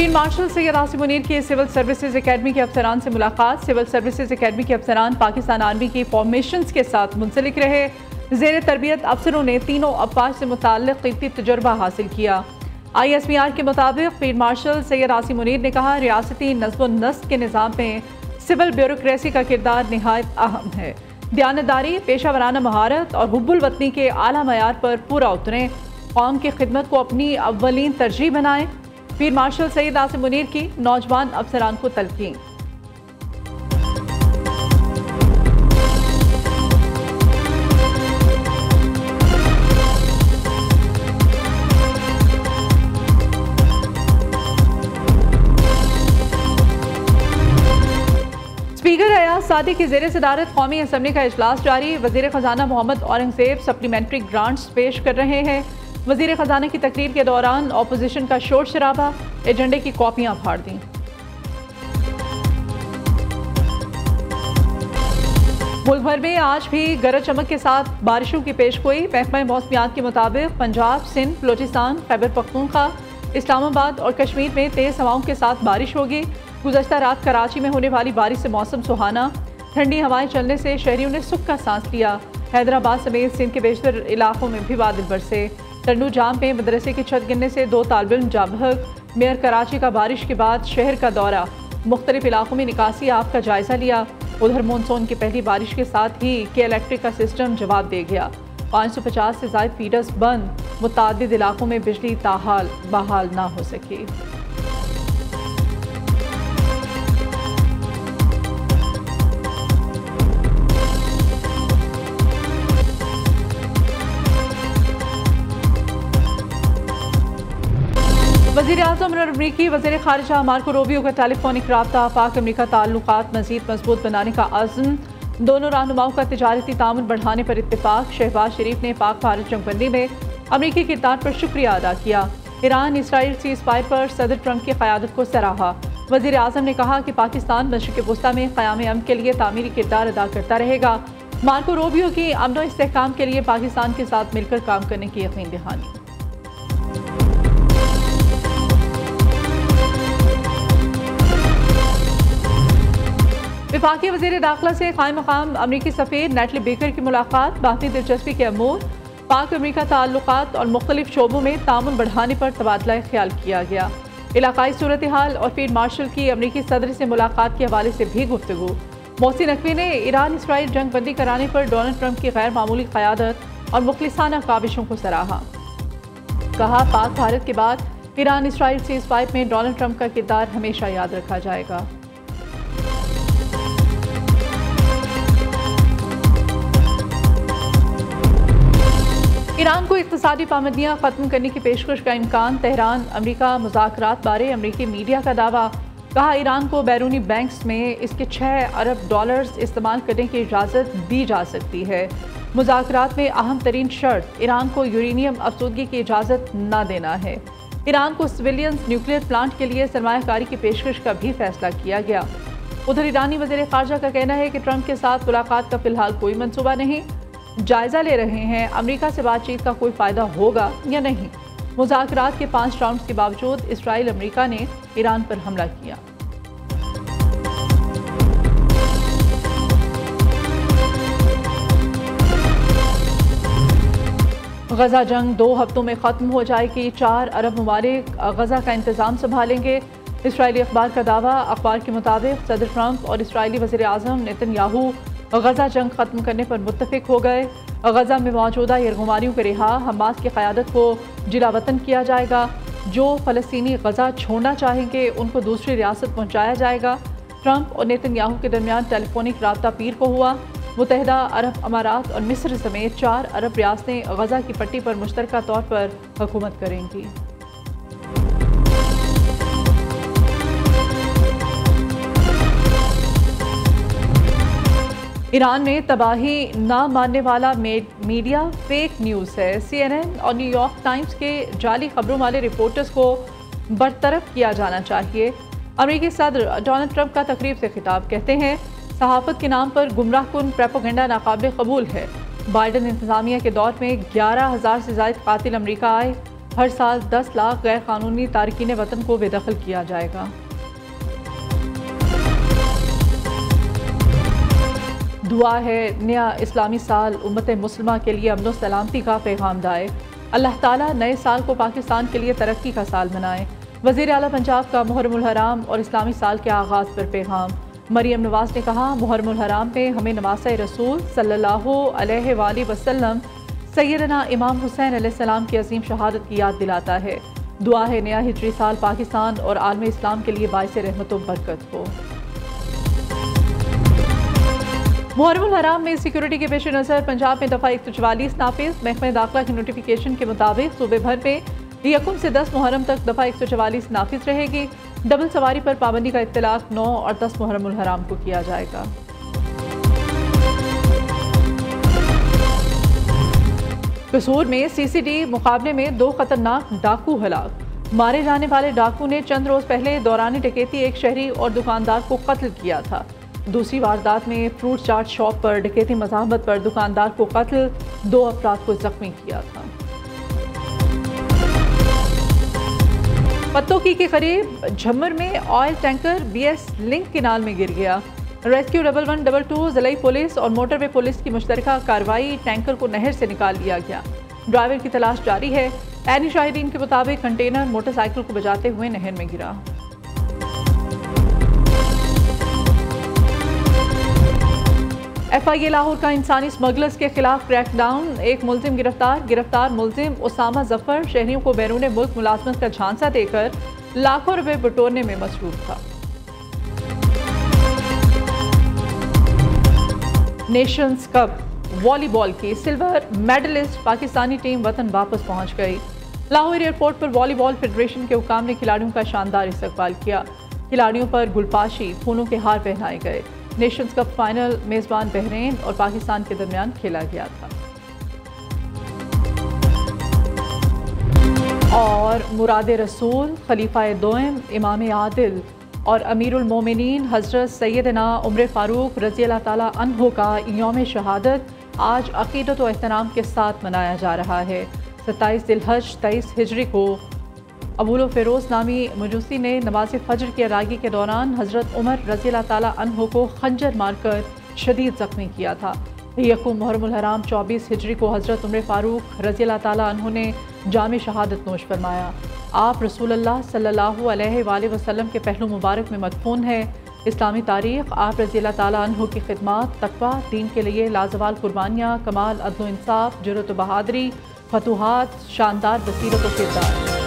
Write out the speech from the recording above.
Field marshal Syed Asim Munir की civil services academy के अफसरान से मुलाकात। सिविल सर्विसेज एकेडमी के अफसरान पाकिस्तान आर्मी की फॉर्मेशंस के साथ मुंसलिक रहे। ज़ेर तरबियत अफसरों ने तीनों अफवाज से मुताल्लिक़ क़ीमती तजुर्बा हासिल किया। ISPR के मुताबिक फील्ड मार्शल सैयद आसिम मुनीर ने कहा, रियासती नज़्म व नस्क के निज़ाम में सिविल ब्यूरोक्रेसी का किरदार निहायत अहम है। दयानतदारी, पेशा वराना महारत और हुब्बुल वतनी के आला मयार पर पूरा उतरें। कौम की खिदमत को अपनी अव्वलीन तरजीह बनाएं। फील्ड मार्शल सैयद आसिम मुनीर की नौजवान अफसरान को तलकीन। स्पीकर अयाज सादी की ज़ेर सदारत कौमी असम्बली का इजलास जारी। वज़ीर ख़जाना मोहम्मद औरंगज़ेब सप्लीमेंट्री ग्रांट्स पेश कर रहे हैं। वज़ीर ख़जाना की तकरीर के दौरान अपोजिशन का शोर शराबा, एजेंडे की कॉपियां फाड़ दी। मुल्क भर में आज भी गरज चमक के साथ बारिशों की पेशगोई। महकमा मौसमियात के मुताबिक पंजाब, सिंध, बलोचिस्तान, खैबर पख्तूनख्वा, इस्लामाबाद और कश्मीर में तेज़ हवाओं के साथ बारिश होगी। गुज़श्ता रात कराची में होने वाली बारिश से मौसम सुहाना। ठंडी हवाएं चलने से शहरियों ने सुख का सांस लिया। हैदराबाद समेत सिंध के बेशतर इलाकों में भी बादल बरसे। टंडू जाम में मदरसे की छत गिरने से 2 तालिब इल्म जाँ बहक। मेयर कराची का बारिश के बाद शहर का दौरा, मुख्तलिफ इलाकों में निकासी आप का जायजा लिया। उधर मानसून की पहली बारिश के साथ ही के इलेक्ट्रिक का सिस्टम जवाब दे गया। 550 से ज़ायद फीडर्स बंद। मुतादिद इलाकों में बिजली ताहाल बहाल ना हो सकी। वज़ीर आज़म और अमरीकी वज़ीर ख़ारिजा मार्को रूबियो का टेलीफोनिक राब्ता। पाक अमरीका ताल्लुकात मज़ीद मजबूत बनाने का अज़्म। दोनों रहनुमाओं का तिजारती ताउन बढ़ाने पर इत्तेफाक। शहबाज शरीफ ने पाक भारत जंगबंदी में अमरीकी किरदार पर शुक्रिया अदा किया। ईरान इसराइल सीज़ फायर पर सदर ट्रंप की क़यादत को सराहा। वज़ीर आज़म ने कहा कि पाकिस्तान मशरिक़ वुस्ता में क़याम अमन के लिए तामीरी किरदार अदा करता रहेगा। मार्को रूबियो की अमन व इस्तेहकाम के लिए पाकिस्तान के साथ मिलकर काम करने की यकीन दहानी। वफाकी वज़ीर दाखिला से क़ाइम मक़ाम अमरीकी सफ़ीर नेटली बेकर की मुलाकात। बाकी दिलचस्पी के अमूर, पाक अमरीका ताल्लुकात और मुख्तलिफ शोबों में तामुन बढ़ाने पर तबादला ख्याल किया गया। इलाकाई सूरत हाल और फील्ड मार्शल की अमरीकी सदर से मुलाकात के हवाले से भी गुफ्तगू। मोहसिन नकवी ने ईरान इसराइल जंग बंदी कराने पर डोनाल्ड ट्रंप की गैर मामूली क़यादत और मुखलिसाना काविशों को सराहा। कहा, पाक भारत के बाद ईरान इसराइल सीज़ फायर में डोनाल्ड ट्रंप का किरदार हमेशा याद रखा जाएगा। ईरान को इक़्तिसादी पाबंदियाँ ख़त्म करने की पेशकश का इम्कान। तेहरान अमरीका मुज़ाकरात बारे अमरीकी मीडिया का दावा। कहा, ईरान को बैरूनी बैंक्स में इसके $6 अरब इस्तेमाल करने की इजाज़त दी जा सकती है। मुज़ाकरात में अहम तरीन शर्त ईरान को यूरेनियम अफसुदगी की इजाज़त न देना है। ईरान को सिविलियंस न्यूक्लियर प्लांट के लिए सरमायाकारी की पेशकश का भी फैसला किया गया। उधर ईरानी वज़ीर ख़ारिजा का कहना है कि ट्रंप के साथ मुलाकात का फ़िलहाल कोई मनसूबा नहीं। जायज़ा ले रहे हैं अमरीका से बातचीत का कोई फ़ायदा होगा या नहीं। मुज़ाकरात के 5 राउंड्स के बावजूद इसराइल अमरीका ने ईरान पर हमला किया। गज़ा जंग 2 हफ्तों में ख़त्म हो जाएगी। 4 अरब ममालिक गज़ा का इंतज़ाम संभालेंगे। इसराइली अखबार का दावा। अखबार के मुताबिक सदर ट्रंप और इसराइली वज़ीर आज़म नेतन्याहू गज़ा जंग ख़त्म करने पर मुत्तफ़िक हो गए। गज़ा में मौजूदा यरगुमारियों के रिहा, हमास की क़यादत को जिला वतन किया जाएगा। जो फ़लस्तीनी गज़ा छोड़ना चाहेंगे उनको दूसरी रियासत पहुँचाया जाएगा। ट्रंप और नेतन्याहू के दरमियान टेलीफोनिक राब्ता पीर को हुआ। मुत्तहिदा अरब अमारात और मिस्र समेत 4 अरब रियासतें गज़ा की पट्टी पर मुश्तरका तौर पर हुकूमत करेंगी। ईरान में तबाही ना मानने वाला मीडिया फेक न्यूज़ है। CNN और न्यूयॉर्क टाइम्स के जाली खबरों वाले रिपोर्टर्स को बरतरफ किया जाना चाहिए। अमेरिकी सदर डोनाल्ड ट्रंप का तकरीब से खिताब। कहते हैं, सहाफ़त के नाम पर गुमराहकुन प्रोपेगेंडा नाकाबिल कबूल है। बाइडन इंतज़ामिया के दौर में 11,000 से ज़ायद कातिल अमरीका आए। हर साल 10 लाख गैर कानूनी तारकीन वतन को बेदखल किया जाएगा। दुआ है नया इस्लामी साल उम्मत मुस्लिमा के लिए अमन सलामती का पैगाम लाए। अल्लाह ताला नए साल को पाकिस्तान के लिए तरक्की का साल बनाए। वज़ीर आला पंजाब का मुहर्रमुल हराम और इस्लामी साल के आगाज़ पर पैगाम। मरियम नवाज़ ने कहा, मुहर्रमुल हराम में हमें नवासे रसूल सल्लल्लाहु अलैहि वसल्लम सैयदना इमाम हुसैन अलैहिस्सलाम की अजीम शहादत की याद दिलाता है। दुआ है नया हिजरी साल पाकिस्तान और आलम इस्लाम के लिए बाइस रहमत व बरकत हो। मुहर्रमुल हराम में सिक्योरिटी के पेश नज़र पंजाब में दफ़ा 144 नाफिज। महकमा दाखिला के नोटिफिकेशन के मुताबिक सूबे भर में 1 से 10 मुहर्रम तक दफ़ा 144 नाफिज रहेगी। डबल सवारी पर पाबंदी का इत्तलाक 9 और 10 मुहर्रमुल हराम को किया जाएगा। कसूर में सीसीडी मुकाबले में 2 खतरनाक डाकू हलाक। मारे जाने वाले डाकू ने चंद रोज पहले दौरान डकैती एक शहरी और दुकानदार को कत्ल किया था। दूसरी वारदात में फ्रूट चाट शॉप पर डकैती मज़ाहमत पर दुकानदार को कत्ल, 2 अफराद को जख्मी किया था। पत्तोकी के करीब झम्मर में oil tanker BS link canal में गिर गया। रेस्क्यू 1122 जिला पुलिस और मोटरवे पुलिस की मुश्तरका कार्रवाई, टैंकर को नहर से निकाल लिया गया। ड्राइवर की तलाश जारी है। ऐनी शाहिदीन के मुताबिक कंटेनर मोटरसाइकिल को बचाते हुए नहर में गिरा। FIA लाहौर का इंसानी स्मगलर्स के खिलाफ क्रैकडाउन, एक मुलजिम गिरफ्तार मुलजिम उसामा जफर शहरियों को बैरून मुल्क मुलाजमत का झांसा देकर लाखों रुपए बटोरने में मसरूफ था। नेशंस कप वॉलीबॉल की सिल्वर मेडलिस्ट पाकिस्तानी टीम वतन वापस पहुंच गई। लाहौर एयरपोर्ट पर वॉलीबॉल फेडरेशन के हुकाम ने खिलाड़ियों का शानदार इस्तकबाल किया। खिलाड़ियों पर गुलपाशी, फूलों के हार पहनाए गए। नेशंस कप फाइनल मेजबान बहरीन और पाकिस्तान के दरमियान खेला गया था। और मुराद रसूल खलीफा दोम इमाम आदिल और अमीरुल मोमिनीन हज़रत सैयदना उमर फ़ारूक रज़ी अल्लाह ताला अन्हो का यौम शहादत आज अक़ीदत व एहतराम के साथ मनाया जा रहा है। 27 ज़िलहज 23 हिजरी को अबूल फ़िरोज़ नामी मजूसी ने नमाज फ़ज्र की अदायगी के दौरान हज़रत उमर रज़ी अल्लाह ताला अन्हो को खंजर मारकर शदीद ज़ख्मी किया था। यकुम मुहर्रमुल हराम 24 हिजरी को हज़रत उमर फ़ारूक रज़ी अल्लाह ताला अन्हो ने जाम शहादत नोश फरमाया। आप रसूलुल्लाह सल्लल्लाहु अलैहि वसल्लम के पहलू मुबारक में मदफून है। इस्लामी तारीख़ आप रज़ी अल्लाह ताला अन्हो की खिदमत, तक़वा, दीन के लिए लाजवाल कुर्बानियाँ, कमाल अदल इंसाफ, जुर्रत व बहादुरी, फतूहात, शानदार बसीरत व किरदार।